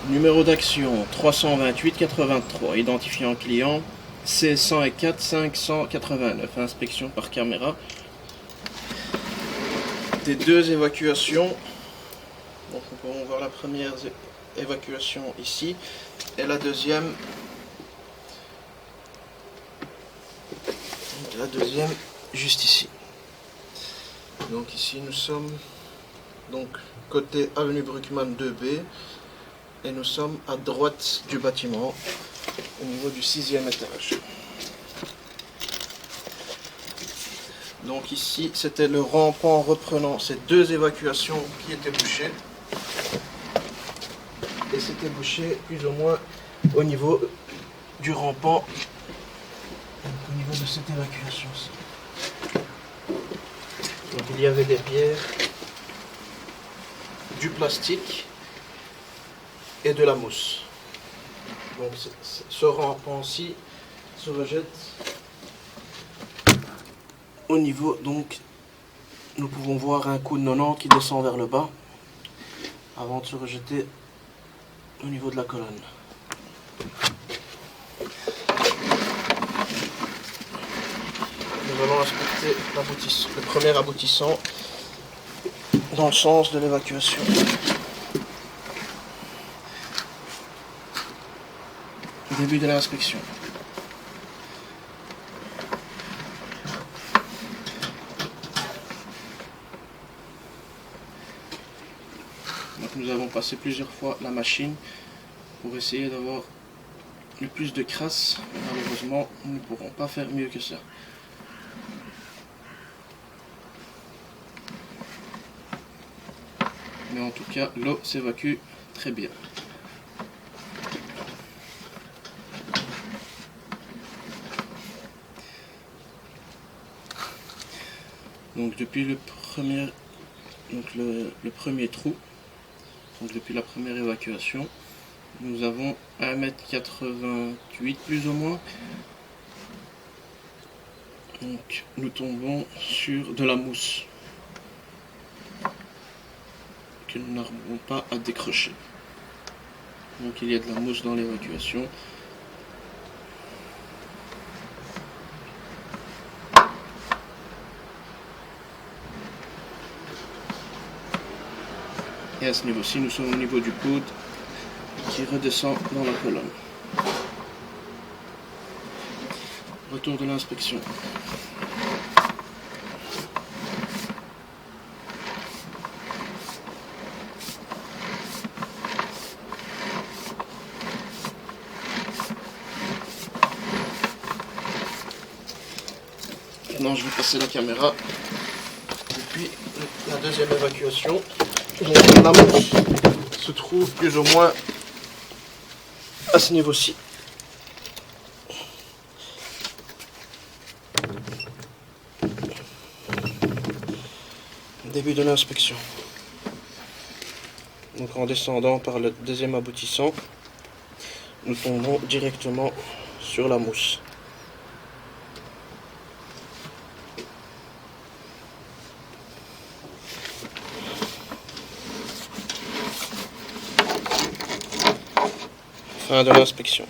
Numéro d'action 328-83. Identifiant client C104-589. Inspection par caméra des deux évacuations. Donc nous pouvons voir la première évacuation ici et la deuxième juste ici. Donc ici nous sommes donc côté avenue Bruckmann 2B et nous sommes à droite du bâtiment au niveau du 6e étage. Donc ici c'était le rampant reprenant ces deux évacuations qui étaient bouchées, et c'était bouché plus ou moins au niveau du rampant, au niveau de cette évacuation-ci. Donc il y avait derrière du plastique et de la mousse. Donc ce rampant-ci se rejette au niveau, donc nous pouvons voir un coup de 90 qui descend vers le bas avant de se rejeter au niveau de la colonne. Nous allons inspecter le premier aboutissant dans le sens de l'évacuation. Début de l'inspection. Donc nous avons passé plusieurs fois la machine pour essayer d'avoir le plus de crasse. Malheureusement, nous ne pourrons pas faire mieux que ça. Mais en tout cas, l'eau s'évacue très bien. Donc depuis le premier trou, donc depuis la première évacuation, nous avons 1,88 m plus ou moins. Donc nous tombons sur de la mousse que nous n'arrivons pas à décrocher. Donc il y a de la mousse dans l'évacuation. Et à ce niveau-ci, nous sommes au niveau du coude qui redescend dans la colonne. Retour de l'inspection. Maintenant, je vais passer la caméra depuis la deuxième évacuation. Donc la mousse se trouve plus ou moins à ce niveau-ci. Début de l'inspection. Donc en descendant par le deuxième aboutissant, nous tombons directement sur la mousse. Fin de l'inspection.